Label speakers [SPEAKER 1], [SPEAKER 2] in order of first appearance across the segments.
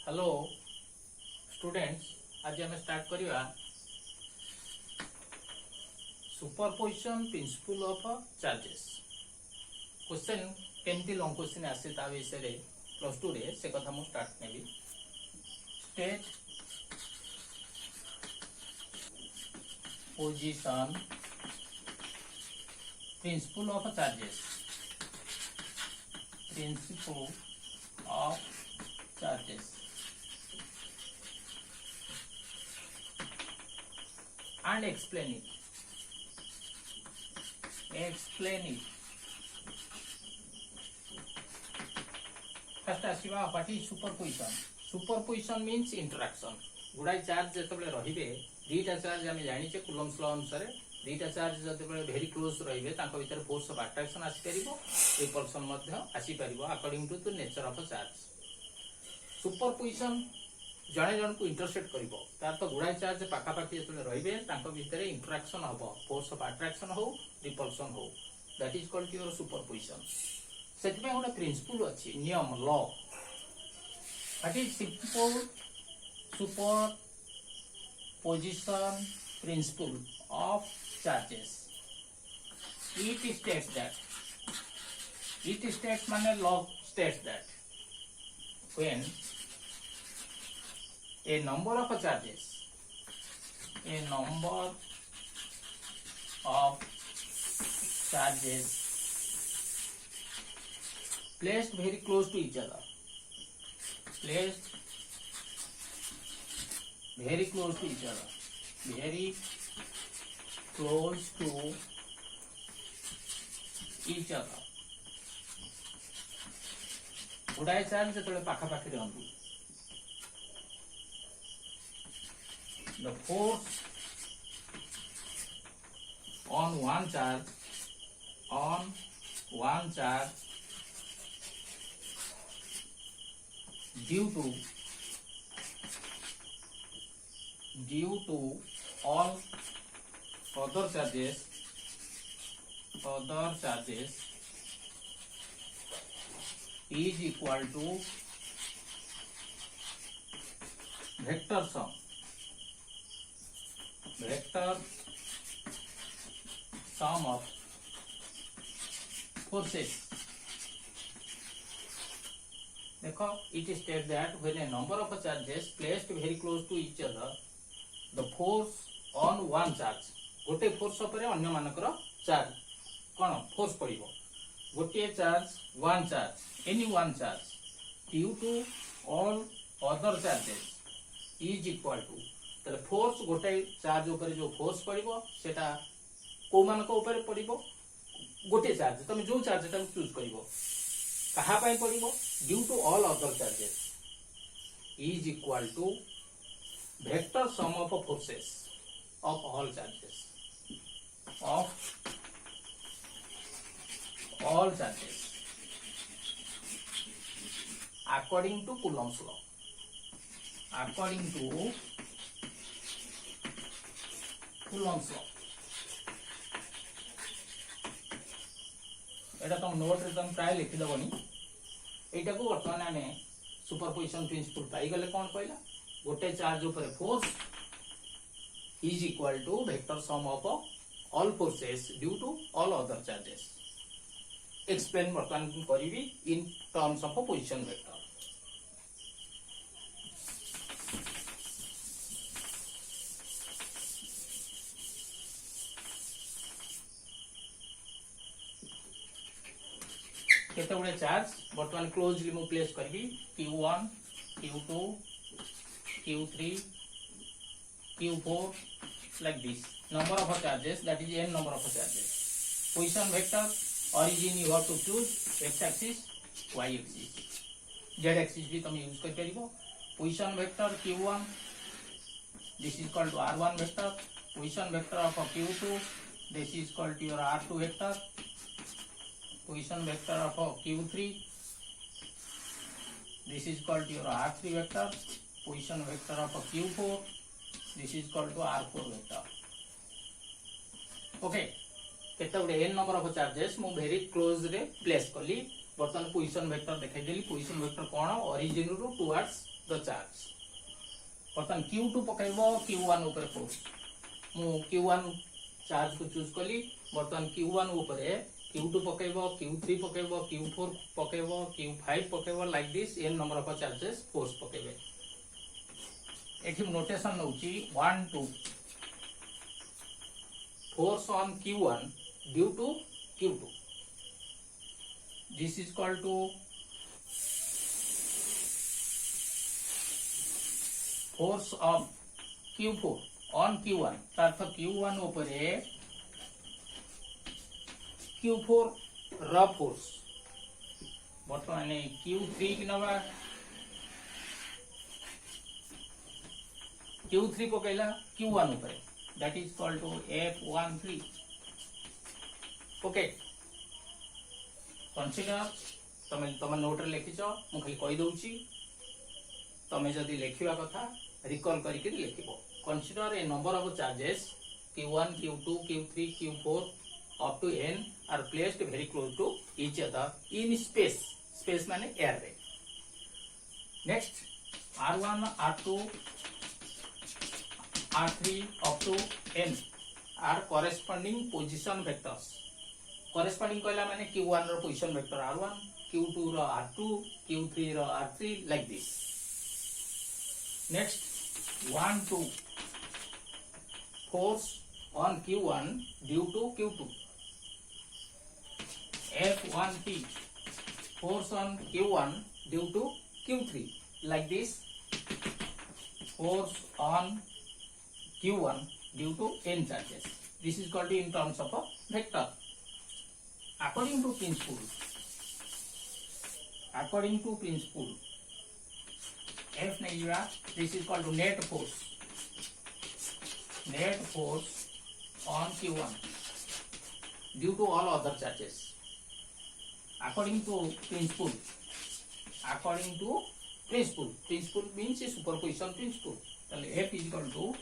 [SPEAKER 1] Hello students, आज आम start करवा superposition principle of charges. Question केमती लॉन्ग क्वेश्चन आसे ता विषय प्लस टू रे से कथा मु start navy. State position principal of charges, principal of charges and explain it. First आसीबा what is superposition. Superposition means interaction. गुडाई चार्ज जतबेले रहिबे दीटा चार्ज आमे जानिचे कूलम्स लॉ अनुसार दीटा चार्ज जतबेले वेरी क्लोज रहिबे तांको भीतर फोर्स ऑफ अट्रैक्शन आसी परिबो, रिपल्सन मध्ये आसी परिबो according to the nature of charge. Superposition जणे जन को इंटरसेक्ट करिवो तार तो गुडाई चार्ज पाखापाखी जतले रहिबे तांको भितर इंटरैक्शन हबो, फोर्स ऑफ अट्रैक्शन हो रिपल्सन हो, that is called your superposition. सेट में गोटे प्रिंसिपल अछि, नियम law. That is superposition principle of charges. It states माने law states that when a number of charges placed very close to each other, very close to each other गुडाई charge जो पाखापाखी रही, the force on one charge due to all other charges is equal to vector sum of forces. देखो, it states that when a number of charges placed very close to each other, the force on one charge, गोटे force उपरे अन्य मानकर charge कोन force पड़िबो, गोटे charge one charge any one charge due to all other charges is equal to, तले force गोटे charge ऊपर जो फोर्स पड़िबो सेटा को मानक ऊपर पड़िबो, गोटे चार्ज तुम जो चार्ज ता चूज करिवो कहा पय पड़िबो due to all other charges is equal to vector sum of forces of all charges according to Coulomb's law. एटा तुम नोट रे तुम प्राय लिखि दबनी। एटा को वर्तमान आमे सुपरपोजिशन प्रिंसिपल पाई गले कोन कहला, गोटे चार्ज ऊपर force is equal to vector sum of all forces due to all other charges. Explain वर्तमान करिवि in terms of position vector. केते गुडे चार्ज वर्तमान क्लोजली मु प्लेस करबी Q1 Q2 Q3 Q4 like this number of charges, that is n number of charges. Position vector origin you have to choose x axis y axis, z axis भी तुम use कर परिबो। Position vector Q1 this is called to R1 vector, position vector of Q2 this is called to your R2 vector, position vector of Q3 this is called to your R3 vector, position vector of Q4 this is called to R4 vector. Okay, केते गुडे n number of charges मु very close रे place कली बर्तमान position vector देखाई position vector कौन origin रु towards the charge बर्तमान Q2 पकैबो Q1 ऊपर फोर्स मु Q1 चार्ज को चूज कली बर्तमान Q1 ऊपर Q2 पकैबो Q3 पकैबो Q4 पकैबो Q5 पकैबो like this n number of charges force पकैबे एठी नोटेशन नउची 1 2 force on Q1 due to Q2 this is called to force of Q4 on Q1 earth Q1 ऊपर Q4 र force बर्तमान Q3 की नवा Q3 पकैला Q1 ऊपर that is called to F13 okay consider तम note रे लिखिछ मु खाली कहि दउची तमे जदी लिखिबा कथा रिकॉल करिके लिखिबो consider a number of charges Q1 Q2 Q3 Q4 up to n are placed very close to each other in space माने air रे next R1 R2 R3 up to n are corresponding position vectors corresponding कहला माने Q1 row position vector R1 Q2 row R2 Q3 row R3 like this next 1 2 force on Q1 due to Q2 F1T force on Q1 due to Q3 like this force on Q1 due to n charges. This is called in terms of a vector. According to principle, F नहीं this is called to net force on Q1 due to all other charges. According to principle means a superposition principle. F is equal to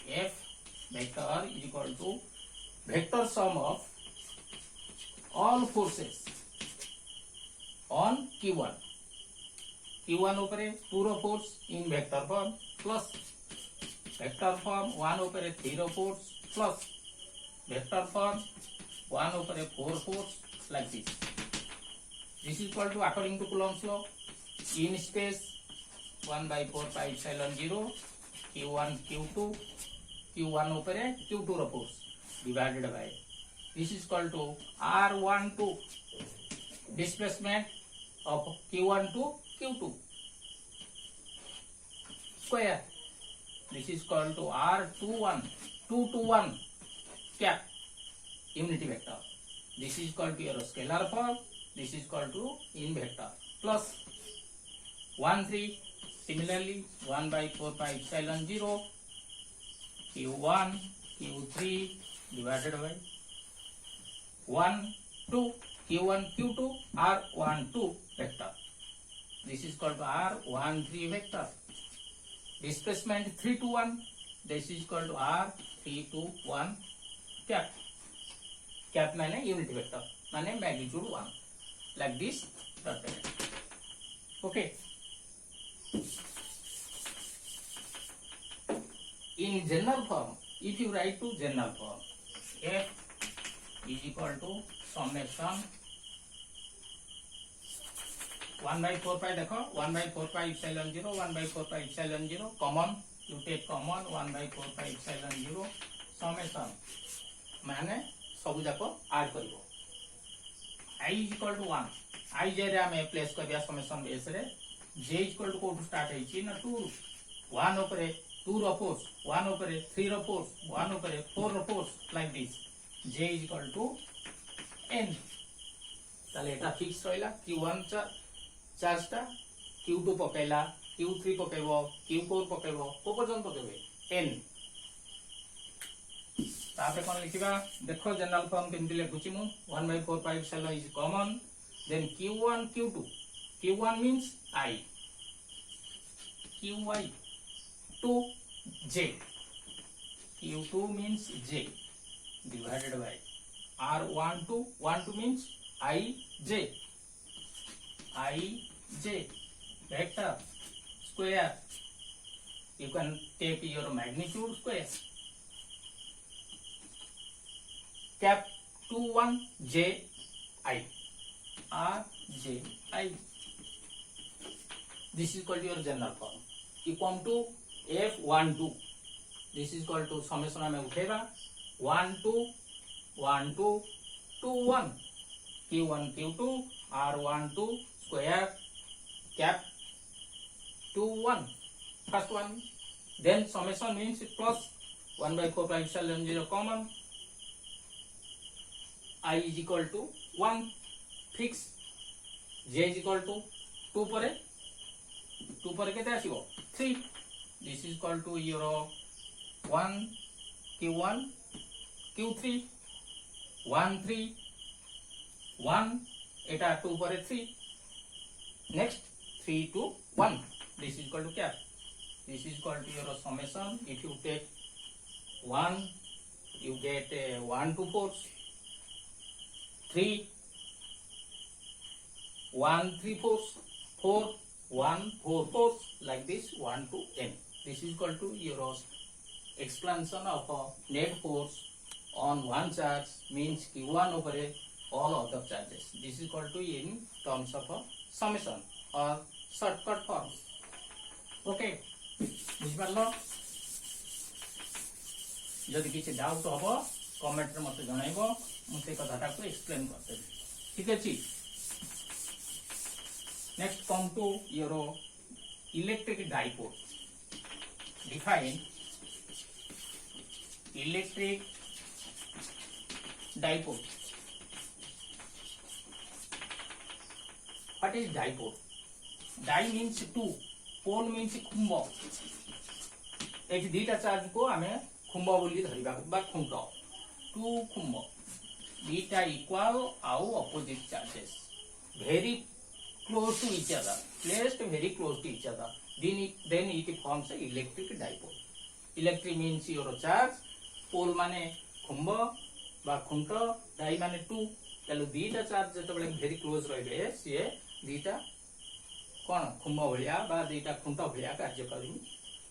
[SPEAKER 1] F vector is equal to vector sum of all forces on Q1 ऊपर 2 रो force in vector form plus vector form 1 ऊपर 3 रो force plus vector form 1 ऊपर 4 force like this. This is equal to according to Coulomb's law in space 1 by 4 pi epsilon 0 Q1 Q2 Q1 ऊपर Q2 रो force divided by this is called to R12 displacement of Q1 to Q2 square. This is called to R21 2 to 1 cap unity vector. This is called to your scalar form. This is called to in vector plus 1 3 similarly 1 by 4 pi epsilon 0 Q1 Q3 divided by 1 2 Q1 Q2 R12 vector. This is called R13 vector. Displacement 3 to 1. This is called R3 to 1 cap. Cap माने unit vector माने magnitude 1. Like this. Okay. In general form, if you write to general form, F is equal to summation 1 by 4 pi देखो 1 by 4 pi epsilon 0 1 by 4 pi epsilon 0 common you take common 1 by 4 pi epsilon 0 summation माने सब जाको add करिवो I is equal to 1 I जे रे हमें place करबिया summation base रे J is equal to को स्टार्ट हेछि ना 2 1 ऊपर 2 रो फोर्स 1 ऊपर 3 रो फोर्स 1 ऊपर 4 रो force like this J is equal to n ताले एटा फिक्स रहला Q1 चार्जटा Q2 पकैला Q3 पकैबो Q4 पकैबो को पर्यंत पकैबे n तापे कोन लिखिबा देखो जनरल फॉर्म केमति लिखुची मु 1 by 4 pi epsilon is common then Q1 Q2 Q1 means I Qy 2 J Q2 means J divided by R12 12 means I J ij vector square. You can take your magnitude square. Cap 21 j I r j I. This is called your general form. You come to F12. This is called to summation हमें उठेगा 1 2 1 2 2 1 Q1 Q2 R1 2 square cap 2 1 first one. Then summation means plus 1 by 4 pi epsilon 0 common. I is equal to 1 fix. J is equal to 2 पर 2 पर केते आसीबो 3. This is equal to your 1 Q1 Q3 1 3 1 eta 2 पर 3. Next 3 to 1. This is equal to cap. This is equal to your summation. If you take 1, you get 1 to 4 3 1 3 4 4 1 4 4 like this 1 to n. This is equal to your explanation of net force on one charge means Q1 over all other charges. This is equal to in terms of summation or shortcut form. Okay, बुझिपारलो जदि किसी doubt हबो comment रे मते जणाइबो मु से कथाटा को explain करते ठीक अछि. Next come to your electric dipole. Define electric dipole. What is dipole? Die means two, pole means खुंब. एठी दीटा चार्ज को आमे खुंब बोली धरिबा बा खुंट. टू खुंब दीटा इक्वल आउ opposite charges very close to each other, placed very close to each other, then it forms a electric dipole. Electric means your charge, pole माने खुंब बा खुंट, डाई माने टू. चलो दीटा चार्ज जतबेले very close रहिबे से दीटा कोन खुंब भलिया बा दीटा खुंट भलिया कार्यकारी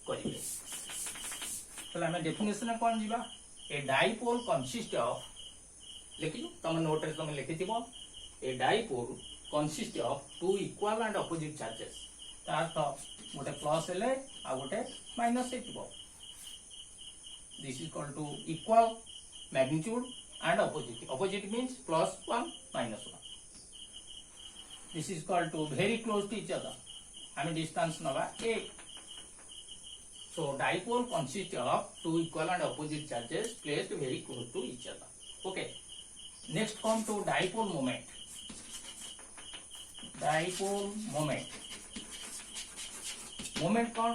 [SPEAKER 1] करिवे. चलो हम डेफिनेशन कोन जीवा. ए डाइपोल कंसिस्ट ऑफ, लिखियो तम नोट रे तम लिखिथिबो. A dipole consist of two equal and opposite charges. अर्थ गोटे प्लस हेले आ गोटे माइनस हेतिबो. This is called to equal magnitude and opposite. Opposite means plus 1 minus 1. This is called to very close to each other. I mean distance नवा a. So dipole consists of two equal and opposite charges placed very close to each other. Okay. Next come to dipole moment. Dipole moment. Moment कौन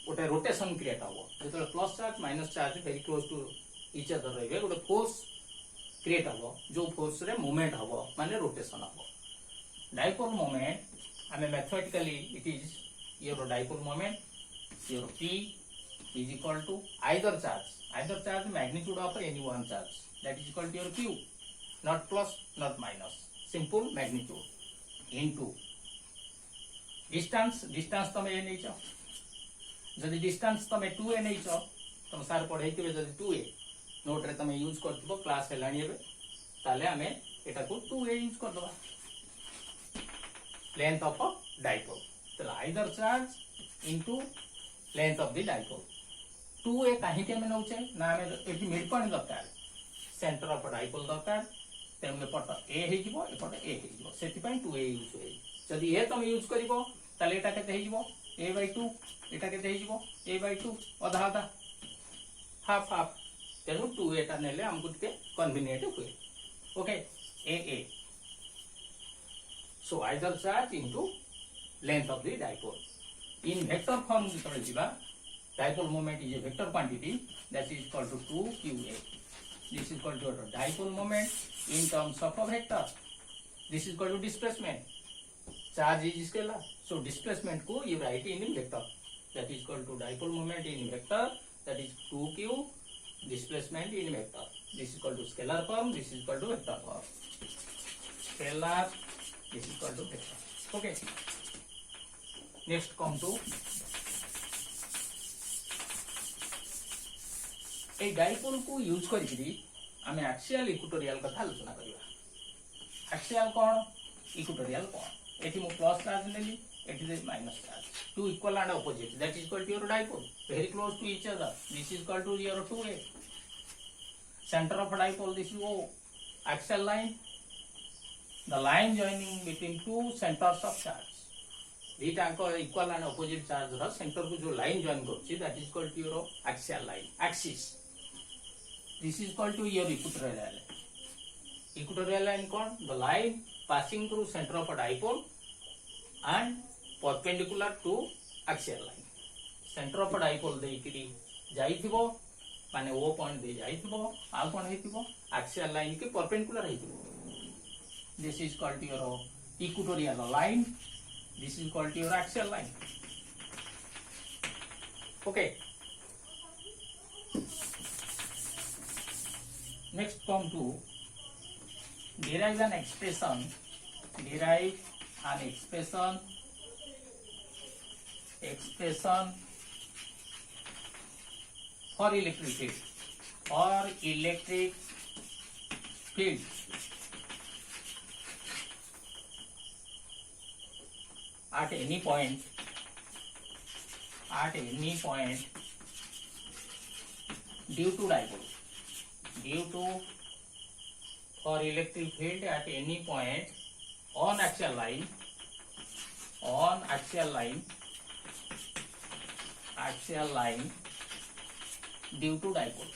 [SPEAKER 1] गोटे rotation create हम जो plus charge minus charge very close to each other रहिबे गोटे force create हम जो force रे moment हम माने रोटेशन हम. डाइपोल मोमेंट आमे mathematically it is your dipole moment your p is equal to either charge magnitude of any one charge, that is equal to your q, not plus not minus, simple magnitude into distance. Distance तमे ए nacho, जदि distance तमे 2a nacho तम सार पढैतिबे जदि 2a note रे तमे use करथिबो class हेलानी एबे ताले हमें एटा को 2a यूज कर दबा. Length of dipole. तो either charge into length of the dipole. 2a काहे के हमें नौचे ना हमें एटी मिड पॉइंट दरकार, सेंटर ऑफ डाइपोल दरकार. तेणु एपट ए हेजिबो एपट ए हेजिबो सेति पई 2a यूज होई. जदि ए तम यूज करिवो ताले एटा केते हेजिबो a/2. एटा केते हेजिबो a/2 आधा आधा हाफ हाफ. तेणु 2a टा नेले हमकु टिके कन्वीनिएंट होय. Okay a. So either charge into length of the dipole. In vector form जतबे जिबा dipole moment is a vector quantity that is equal to 2qa. This is equal to dipole moment in terms of a vector. This is equal to displacement. Charge is scalar, so displacement को you write in vector. That is equal to dipole moment in vector. That is 2q. Displacement in vector. This is equal to scalar form. This is equal to vector form. Scalar this is equal to vector. Okay, next come to a dipole को use करी आम axial equatorial कथा आलोचना करवा। Axial कौन equatorial कौन एटी मु प्लस चार्ज नेली एटी minus charge two equal and opposite that is equal to your dipole very close to each other this is equal to your 2a center of dipole this is O axial line the line joining between two centers of charge दीटा को equal and opposite charge रो centre को जो line join करछि that is equal to your axial line axis this is called to your equatorial line. Equatorial line कौन the line passing through center of a dipole and perpendicular to axial line. Center of a dipole देइकरी जाइथिबो माने O point दे जाइथिबो आ कोन हेतिबो axial line के perpendicular हेतिबो this is called to your equatorial line this is called to your axial line. Okay, next come to derive an expression for electric field at any point due to dipole for electric field at any point on axial line due to dipole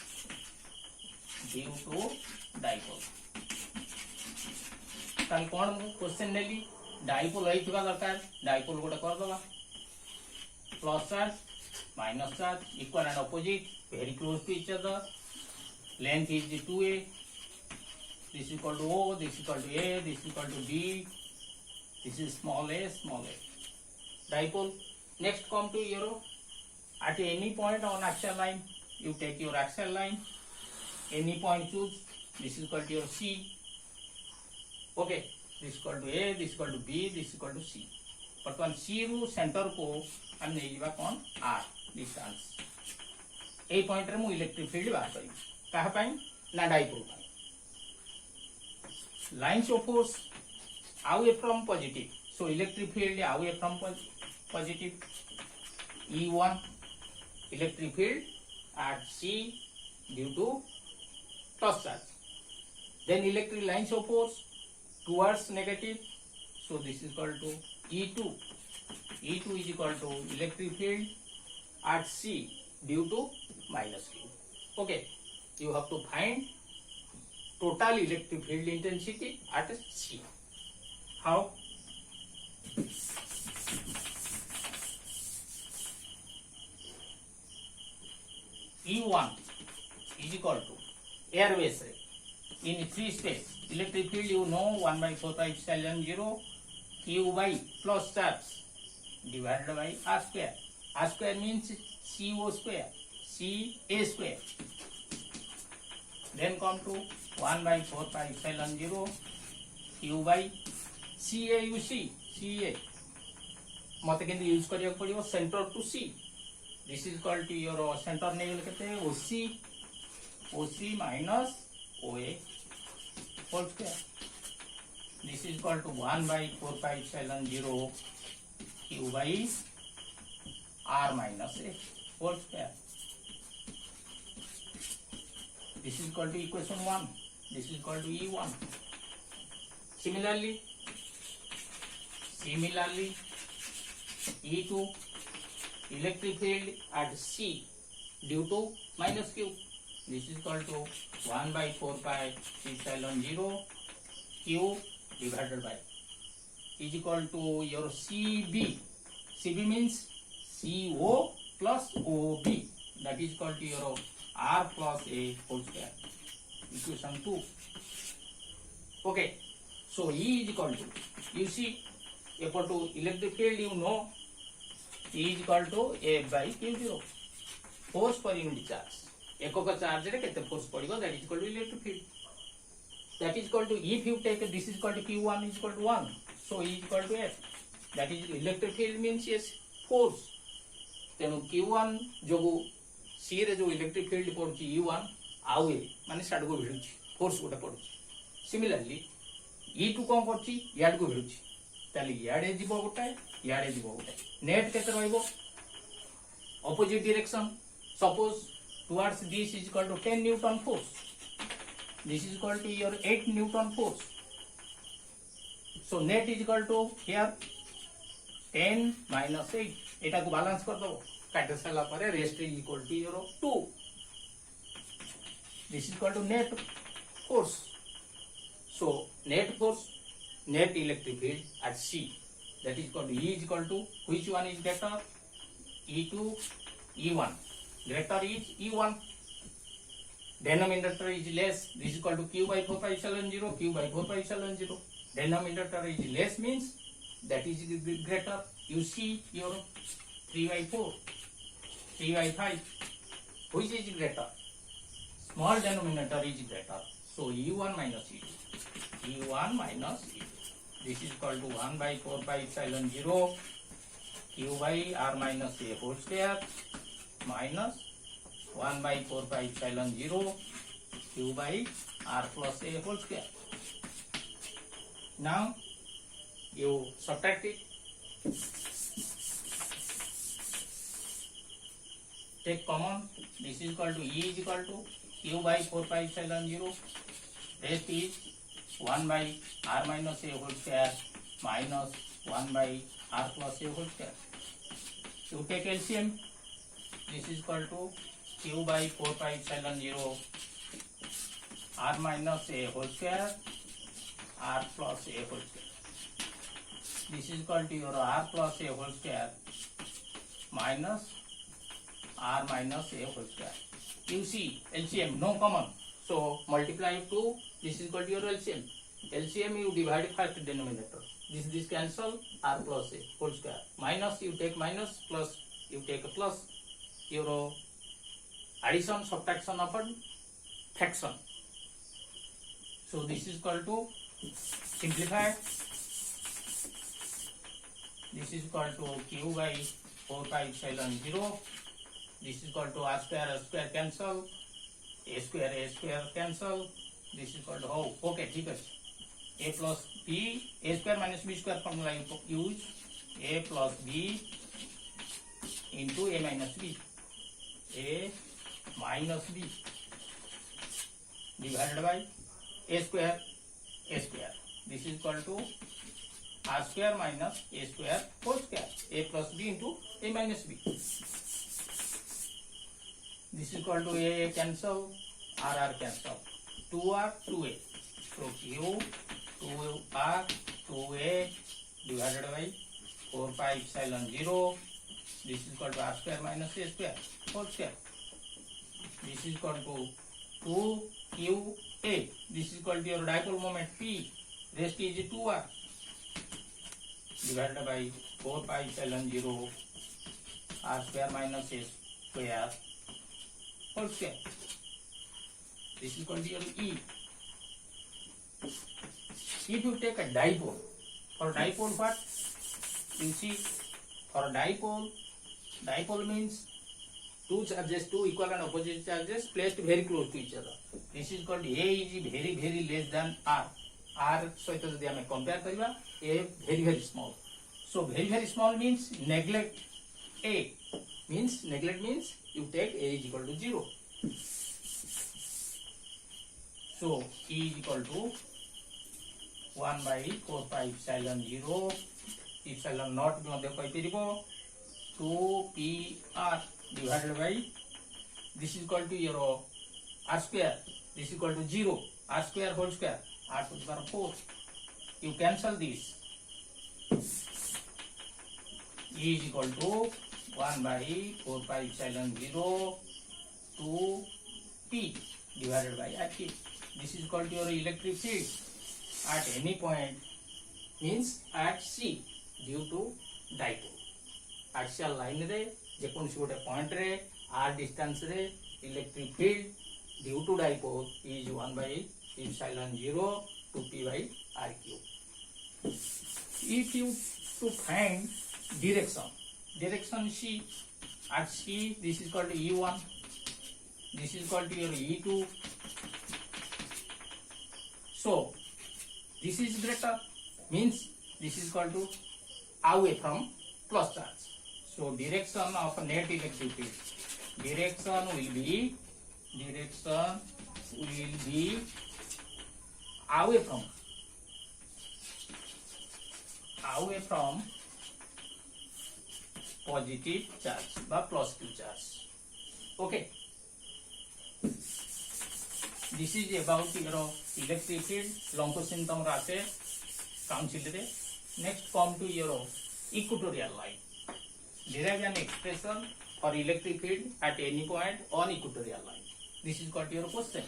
[SPEAKER 1] ताल कौन question नेली dipole होइथिबा दरकार dipole गोटे कर दवा plus charge minus charge equal and opposite very close to each other length is 2a this is equal to O this is equal to A this is equal to B this is small a dipole. Next come to your at any point on axial line you take your axial line any point choose this is equal to your C. Okay, this is equal to A this is equal to B this is equal to C. बर्तमान C रू centre को हम नहीं जीवा कौन R distance ए point रे मु electric field बाहर करी कहा पाई ना dipole pi lines of force away from positive so electric field away from positive E1 electric field at C due to plus charge then electric lines of force towards negative so this is equal to E2 is equal to electric field at C due to minus Q. Okay, you have to find total electric field intensity at C. How? E1 is equal to air base rate in free space electric field you know 1/4π0 Q by plus charge divided by R square. R square means CO square, CA square. Then come to 1/4π0 Q by CA you see CA मत के use करिया पड़ियो centre to C this is equal to your centre ने केते OC minus OA whole square this is equal to 1/4π0 Q by R minus A whole square. This is equal to equation 1. This is equal to E1. Similarly, E2 electric field at C due to minus Q. This is equal to 1/4π0 Q divided by is equal to your CB. CB means CO plus OB. That is equal to your R plus A whole square. Equation 2. Okay. So E is equal to, you see, equal to electric field you know, E is equal to A by Q0. Force per unit charge. एकक charge रे केते force पड़िबो that is equal to electric field. That is equal to if you take this is equal to Q1 is equal to 1. So So E is equal to F. That is electric field means yes force. तेणु Q1 जो C रे जो electric field पड़ुची E1 आउ ए माने साड को भिडुची force गोटे पड़ुची. Similarly E2 कोन करची याड को भिडुची ताली याडे जीवो गोटे याडे जीवो गोटे नेट केते रहइबो opposite direction. Suppose towards this is equal to 10 Newton force. This is equal to your 8 Newton force. So net is equal to here 10 minus 8. एटा को बैलेंस कर दो काटे साला परे rest is equal to your 2. This is equal to net force. So net force net electric field at C that is equal to E is equal to which one is greater E2 E1 greater is E1. Denominator is less. This is equal to Q by 4 pi epsilon 0 Q by 4 pi epsilon 0. Denominator is less means that is greater. You see your 3 by 4 3 by 5 which is greater? Small denominator is greater. So E1 minus E2 E1 minus E2. This is equal to 1 by 4 pi epsilon 0 Q by R minus A whole square minus 1 by 4 pi epsilon 0 Q by R plus A whole square. Now you subtract it. Take common. This is equal to E is equal to Q by 4 pi epsilon 0. Rest is 1 by R minus A whole square minus 1 by R plus A whole square. You take LCM. This is equal to Q by 4 pi epsilon 0 R minus A whole square R plus A whole square. This is equal to your R plus A whole square minus R minus A whole square. You see LCM no common. So multiply 2. This is equal to your LCM. LCM you divide first denominator. This cancel R plus A whole square. Minus you take minus plus you take a plus. Your addition subtraction upon fraction. So this is equal to simplify. This is equal to Q by 4 pi epsilon 0. This is equal to R square cancel. A square cancel. This is equal to okay ठीक है. A plus B A square minus B square formula you use. A plus B into A minus B. A minus B divided by A square. This is equal to R square minus A square whole square. A plus B into A minus B. This is equal to A cancel. R cancel. 2R 2A. So Q 2R 2A divided by 4 pi epsilon 0. This is equal to R square minus A square whole square. This is equal to 2QA. This is equal to your dipole moment P. Rest is 2R divided by 4 pi epsilon 0 R square minus A square whole square. This is equal to your E. If you take a dipole, for dipole what? You see, for dipole means two charges, two equal and opposite charges placed very close to each other. This is called A is very less than R. R सहित यदि आम compare करवा A very small. So very small means neglect A. Neglect means you take A is equal to 0. So E is equal to 1 by 4 pi epsilon 0 epsilon naught भी कही परिबो 2PR divided by this is equal to your R square. This is equal to 0. R square whole square R to the power 4. You cancel this. E is equal to 1 by 4 pi epsilon 0 to P divided by RT. This is equal to your electric field at any point means at C due to dipole. Axial line रे जेकोनसी गोटे point रे r distance रे electric field due to dipole is 1 by epsilon 0 to P by R cube. if you to find direction C, at C this is called E1, this is called your E2. So this is greater, means this is called to away from plus charge. So direction of net electric field, direction will be away from positive charge বা positive charge. Okay, this is about your electric field. long question tomra ase council re. Next come to your equatorial line. Derive an expression for electric field at any point on equatorial line. This is called your question.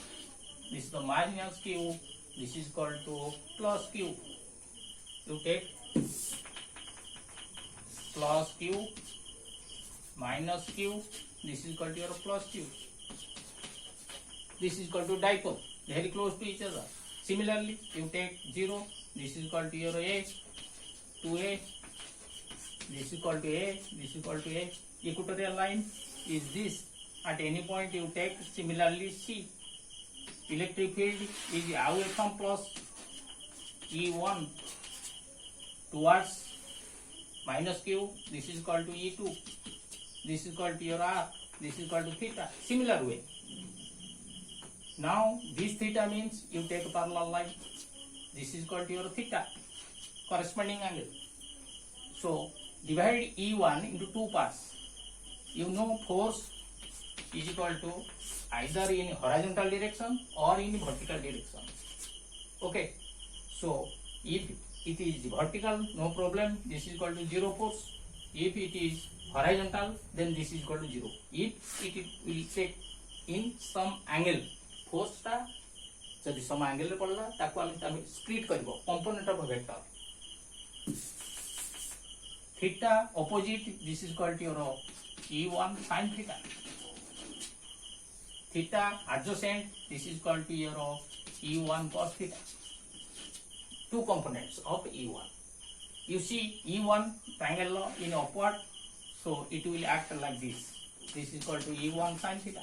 [SPEAKER 1] This is the minus q, this is called to plus q. You take plus q minus q, this is called your plus q. This is called to dipole, very close to each other. Similarly, you take 0, this is called to your a, 2a, this is called to a, this is called to a. Equatorial line is this. At any point you take similarly C. Electric field is away from plus E1 towards minus Q. This is called to E2. This is called to your R. This is called to theta. Similar way. Now this theta means you take a parallel line. This is called to your theta, corresponding angle. So divide E1 into two parts. You know force is equal to either in horizontal direction or in vertical direction. Okay, so if it is vertical, no problem, this is equal to 0 force. If it is horizontal, then this is equal to 0. If it will take in some angle, force ta jodi some angle re padla taku ame split karibo component of vector. Theta opposite, this is called your E1 sin theta. Theta adjacent, this is called to your E1 cos theta. Two components of E1. You see E1 triangle law in upward, so it will act like this. This is called to E1 sin theta.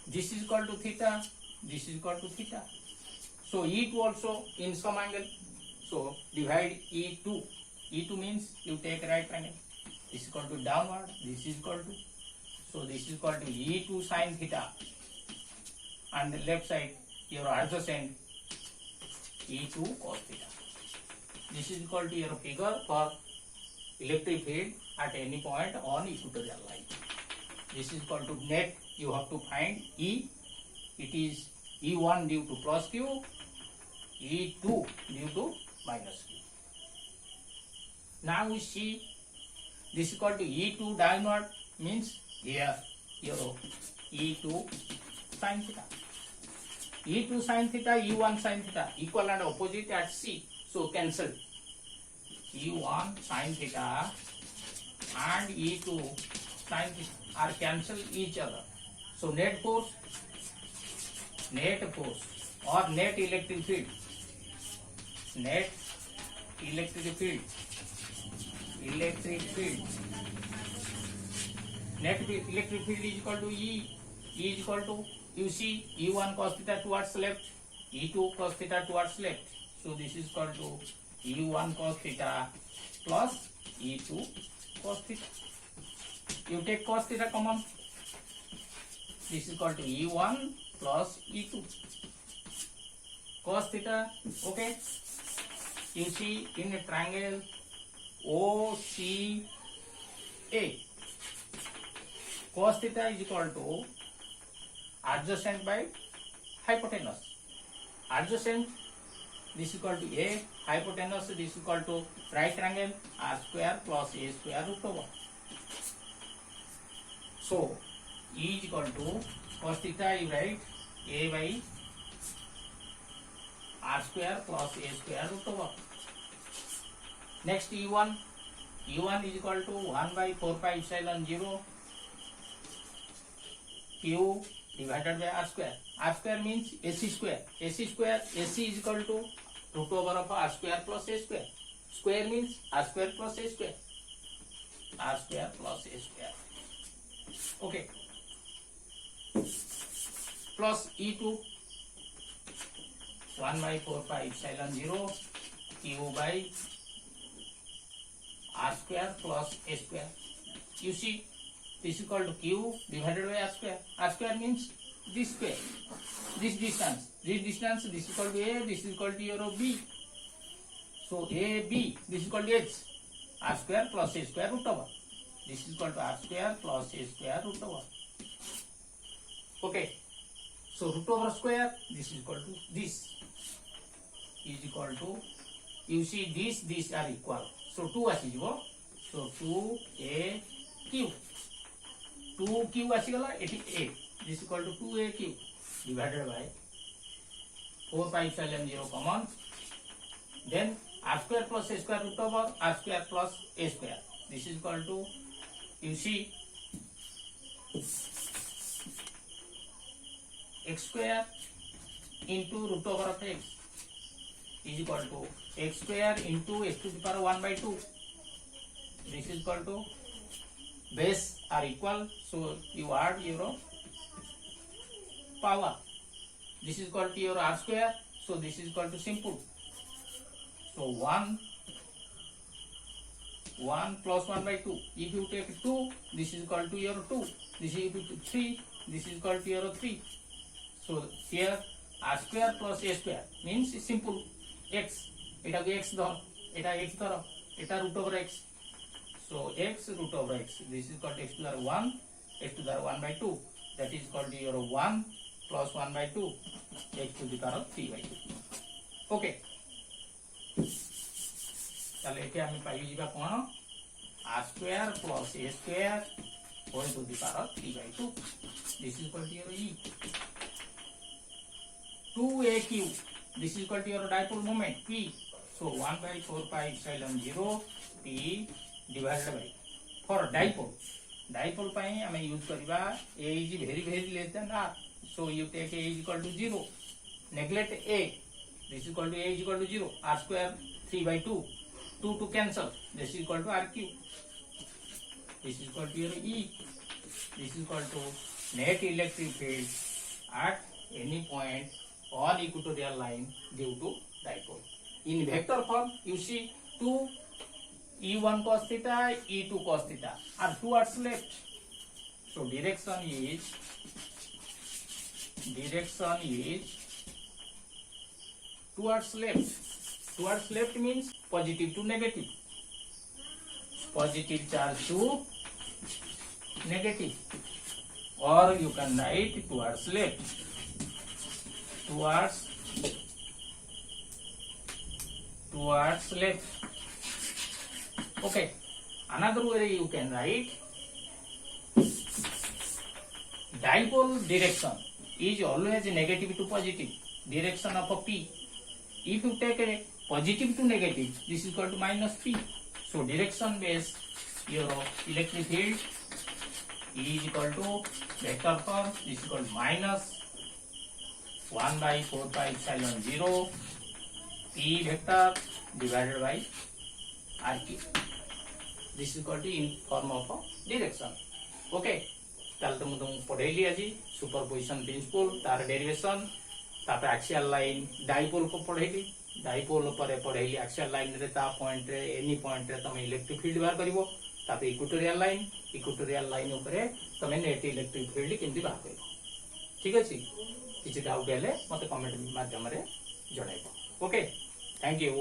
[SPEAKER 1] This is called to theta, this is called to theta. So E2 also in some angle. So divide E2. E2 means you take right triangle. This is called to downward, this is called to. So this is called to E2 sin theta. And the left side, your adjacent E2 cos theta. This is called to your figure for electric field at any point on equatorial line. This is called to net. You have to find E. It is E1 due to plus Q, E2 due to minus Q. Now we see this is called to E2 downward, means here your E2 sin theta. E2 sin theta, E1 sin theta, equal and opposite at C. So cancel. E1 sin theta and E2 sin theta are cancel each other. So net force or net electric field, net electric field, net electric field is equal to E is equal to, you see, E1 cos theta towards left, E2 cos theta towards left. So this is called to E1 cos theta plus E2 cos theta. You take cos theta common. This is called to E1 plus E2 cos theta. Okay. You see in a triangle OCA, cos theta is equal to adjacent by hypotenuse. Adjacent, this is equal to A, hypotenuse, this is equal to right triangle R square plus A square root over. So E is equal to cos theta, you write A by R square plus A square root over. Next E1 is equal to 1 by 4 pi epsilon 0 Q divided by R square. R square means AC square. AC square, AC is equal to root over of r square plus a square. Square means r square plus a square. R square plus a square. Okay. Plus e2 1 by 4 pi epsilon 0 q by r square plus a square. You see, this is equal to q divided by r square. R square means this square, this distance, this is equal to a, this is equal to your b. So a, b, this is equal to h. R square plus a square root over. This is equal to r square plus a square root over. Okay. So root over square, this is equal to this. Is equal to, you see these are equal. So 2 ଆସିଯିବ. So 2a cube. 2q ଆସିଗଲା ଏଠି a. This is equal to 2aq divided by 4 pi epsilon 0 common. Then r square plus a square root over r square plus a square. This is equal to, you see, x square into root over of x is equal to x square into x to the power 1 by 2. This is equal to, base are equal, so you add your power. This is equal to your r square, so this is equal to simple. So 1 plus 1 by 2. If you take 2, this is equal to your 2. This is equal to 3. This is equal to your 3. So here r square plus a square means simple x. Eta x dhar, eta x dhar, eta root over x. So x root over x. This is equal to x to the 1, x to the 1 by 2. That is equal to your 1 plus 1 by 2, x to the power 3 by 2. Okay. তাহলে একে আমি পাই ଯିବା কোন r square plus a square whole to the power 3 by 2. This is equal to your e. 2aq. This is equal to your dipole moment p. So 1 by 4 pi epsilon 0 p divided by, for dipole. Dipole ପାଇଁ ଆମେ use କରିବା a is very less than r. So you take a is equal to 0. Neglect a. This is equal to a is equal to 0. R square 3 by 2. 2 to cancel. This is equal to r cube. This is equal to your e. This is equal to net electric field at any point on equatorial line due to dipole. In vector form, you see 2 e1 cos theta, e2 cos theta are towards left. So direction is towards left. Towards left means positive to negative. Positive charge to negative. Or you can write towards left. Towards left. Okay. Another way you can write, dipole direction is always negative to positive. Direction of a p. If you take a positive to negative, this is equal to minus p. So direction base your electric field is equal to vector form. This is equal to minus 1 by 4 pi epsilon 0 p vector divided by r cube. This is equal to in form of a direction. Okay. ताल तो मुझे पढ़ेली आज superposition principle तार derivation तापर axial line dipole को पढ़ेली dipole पर पढ़ेली axial line रे ता पॉइंट रे एनी पॉइंट रे तमे इलेक्ट्रिक फील्ड बाहर करिवो तापर इक्वेटोरियल लाइन ऊपर तमे नेट इलेक्ट्रिक फील्ड केमती बाहर करिवो ठीक अछि किछि डाउट हेले मते कमेंट माध्यम रे जणाइबो ओके थैंक यू।